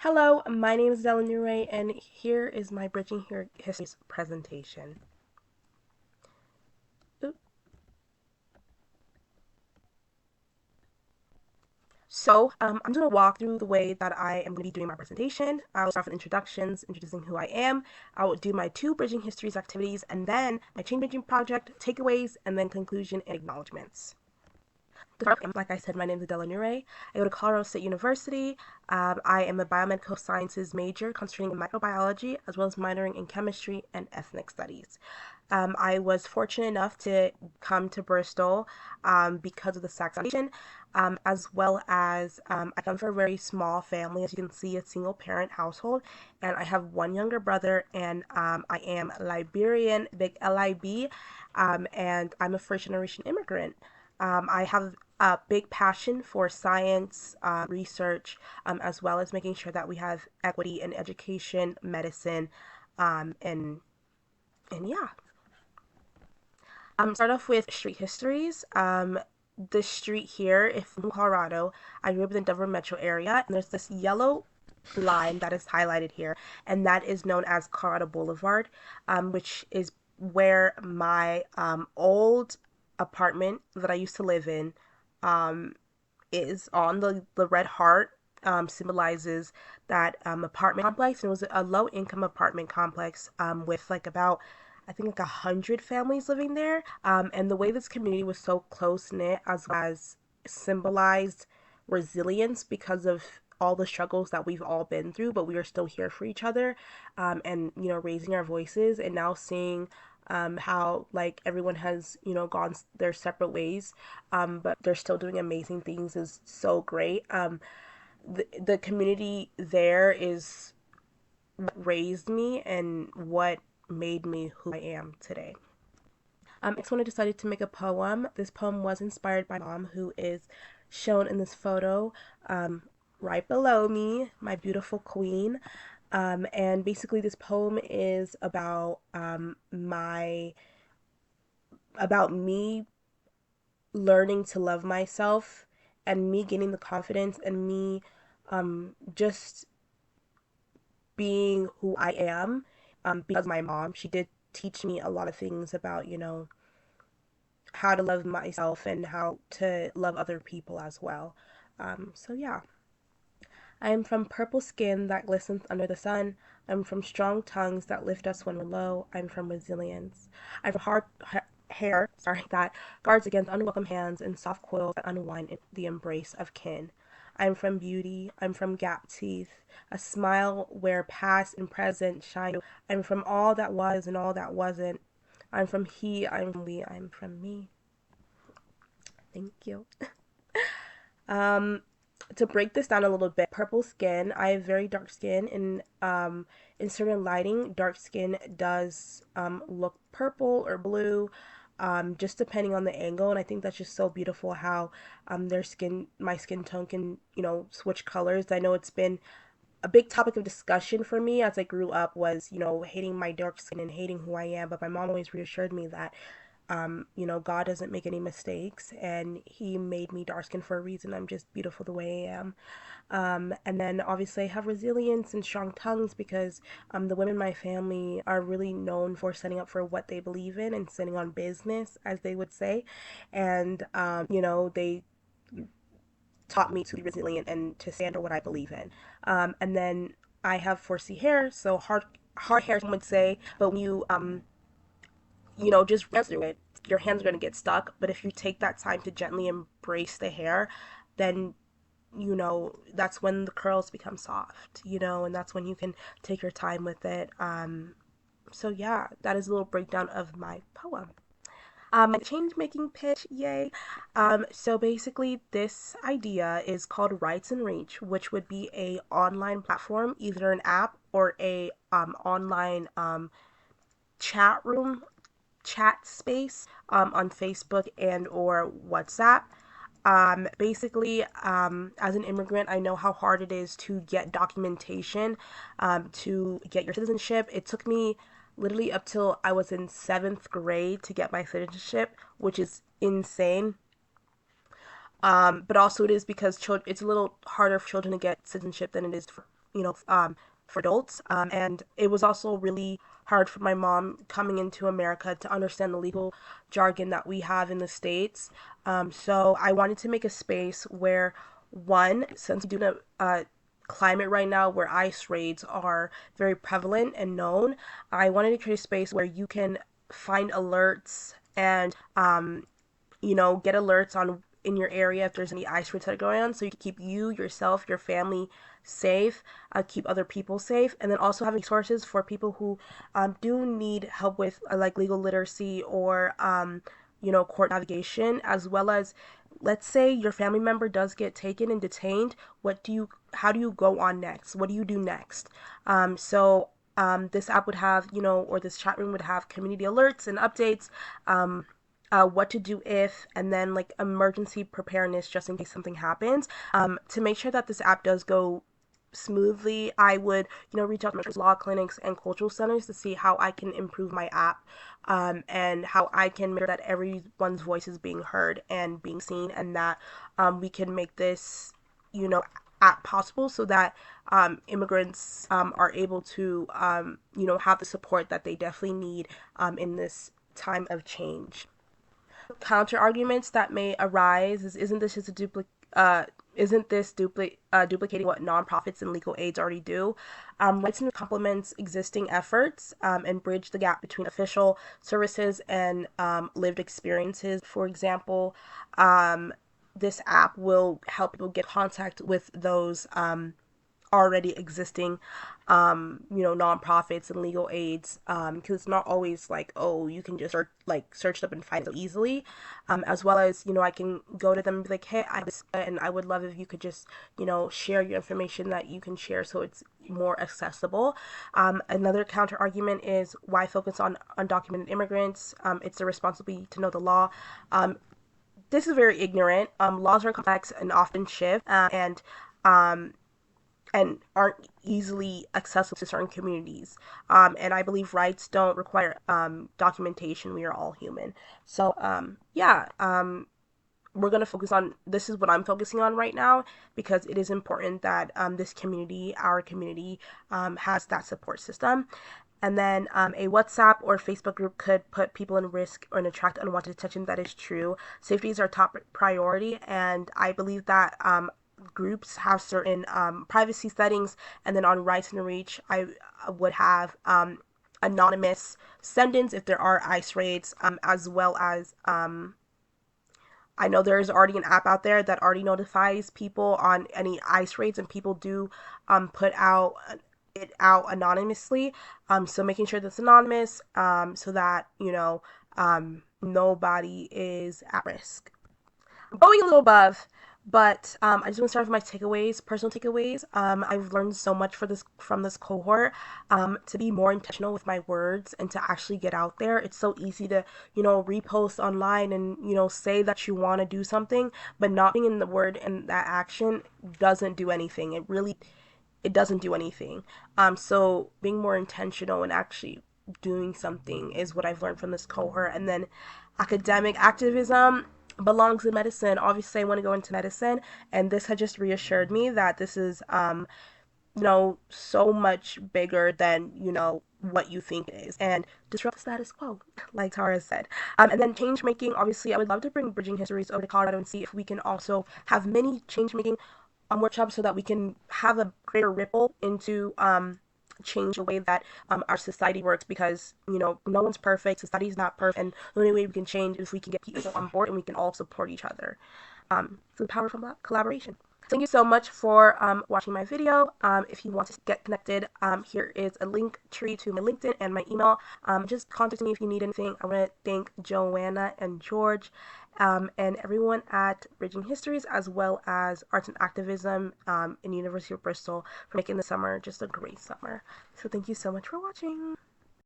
Hello, my name is Adella Newray, and here is my Bridging Here Histories presentation. Oop. I'm just going to walk through the way that I am going to be doing my presentation. I'll start with introductions, introducing who I am. I will do my two Bridging Histories activities, and then my Changemaking project, takeaways, and then conclusion and acknowledgements. Like I said, my name is Adella Newray. I go to Colorado State University. I am a biomedical sciences major, concentrating in microbiology, as well as minoring in chemistry and ethnic studies. I was fortunate enough to come to Bristol because of the Sachs Foundation, as well as I come from a very small family, as you can see, a single parent household, and I have one younger brother, and I am Liberian, big LIB, and I'm a first generation immigrant. I have a big passion for science, research, as well as making sure that we have equity in education, medicine, and yeah. Start off with street histories. The street here, if in Colorado, I grew up in the Denver metro area, and there's this yellow line that is highlighted here, and that is known as Colorado Boulevard, which is where my old apartment that I used to live in is on. The red heart symbolizes that apartment complex, and it was a low income apartment complex with like about I think like 100 families living there. And the way this community was so close knit as well as symbolized resilience because of all the struggles that we've all been through, but we are still here for each other, and raising our voices, and now seeing how like everyone has gone their separate ways, but they're still doing amazing things is so great. The community there is what raised me and what made me who I am today. Next one, I decided to make a poem. This poem was inspired by my mom, who is shown in this photo right below me, my beautiful queen. And basically, this poem is about me learning to love myself, and me gaining the confidence, and me just being who I am, because my mom, she did teach me a lot of things about, how to love myself and how to love other people as well. So yeah. I am from purple skin that glistens under the sun. I'm from strong tongues that lift us when we're low. I'm from resilience. I'm from hair, that guards against unwelcome hands and soft coils that unwind in the embrace of kin. I'm from beauty. I'm from gap teeth, a smile where past and present shine. I'm from all that was and all that wasn't. I'm from he. I'm from we. I'm from me. Thank you. Um, to break this down a little bit, purple skin, I have very dark skin, and in certain lighting, dark skin does look purple or blue, just depending on the angle. And I think that's just so beautiful how my skin tone can, switch colors. I know it's been a big topic of discussion for me as I grew up was, hating my dark skin and hating who I am. But my mom always reassured me that God doesn't make any mistakes, and He made me dark skinned for a reason. I'm just beautiful the way I am. And then obviously I have resilience and strong tongues because the women in my family are really known for standing up for what they believe in and standing on business, as they would say. And, they taught me to be resilient and to stand for what I believe in. And then I have 4C hair, so hard hair, some would say, but when just run through it, your hands are going to get stuck. But if you take that time to gently embrace the hair, then, that's when the curls become soft, and that's when you can take your time with it. So yeah, that is a little breakdown of my poem. My change making pitch, yay. So basically, this idea is called Rights and Reach, which would be a online platform, either an app or a online chat room chat space on Facebook and or WhatsApp. Basically, as an immigrant, I know how hard it is to get documentation, to get your citizenship. It took me literally up till I was in seventh grade to get my citizenship, which is insane. But also it is because it's a little harder for children to get citizenship than it is for for adults. And it was also really hard for my mom coming into America to understand the legal jargon that we have in the States. So I wanted to make a space where, one, since we do a climate right now where ice raids are very prevalent and known, I wanted to create a space where you can find alerts and get alerts on in your area if there's any ice raids that are going on, so you can keep you, yourself, your family safe, keep other people safe, and then also having resources for people who do need help with like legal literacy or court navigation, as well as, let's say your family member does get taken and detained. How do you go on next? What do you do next? This app would have, or this chat room would have community alerts and updates, what to do if, and then like emergency preparedness just in case something happens. To make sure that this app does go smoothly, I would, reach out to law clinics and cultural centers to see how I can improve my app, and how I can make sure that everyone's voice is being heard and being seen, and that we can make this, app possible so that immigrants are able to, have the support that they definitely need in this time of change. Counter arguments that may arise is, isn't this duplicating what nonprofits and legal aids already do? License complements existing efforts, and bridge the gap between official services and lived experiences. For example, this app will help people get contact with those already existing nonprofits and legal aids, because it's not always like, oh, you can just search it up and find it so easily, as well as, I can go to them and be like, hey, I have this, and I would love if you could just share your information that you can share so it's more accessible. Another counter argument is, why focus on undocumented immigrants? It's their responsibility to know the law. This is very ignorant. Laws are complex and often shift, and aren't easily accessible to certain communities. And I believe rights don't require documentation. We are all human. So, we're going to focus on, this is what I'm focusing on right now, because it is important that this community, our community, has that support system. And then a WhatsApp or Facebook group could put people in risk or attract unwanted attention. That is true. Safety is our top priority, and I believe that groups have certain privacy settings. And then on Rights and Reach, I would have anonymous send-ins if there are ICE raids, as well as I know there's already an app out there that already notifies people on any ICE raids, and people do put it out anonymously. So making sure that's anonymous, so that nobody is at risk. I'm going a little above, but I just want to start with my takeaways, personal takeaways. I've learned so much from this cohort, to be more intentional with my words and to actually get out there. It's so easy to, repost online and, say that you want to do something, but not being in the word and that action doesn't do anything. It doesn't do anything. So being more intentional and actually doing something is what I've learned from this cohort. And then academic activism belongs in medicine. Obviously, I want to go into medicine, and this had just reassured me that this is, so much bigger than, what you think it is, and disrupt the status quo, like Tara said. And then change making, obviously, I would love to bring Bridging Histories over to Colorado and see if we can also have many change making workshops so that we can have a greater ripple into change the way that our society works, because no one's perfect, society's not perfect, and the only way we can change is if we can get people on board and we can all support each other. So the power from collaboration. Thank you so much for watching my video. If you want to get connected, here is a link tree to my LinkedIn and my email. Just contact me if you need anything. I want to thank Joanna and George, and everyone at Bridging Histories, as well as Arts and Activism in University of Bristol, for making the summer just a great summer. So thank you so much for watching.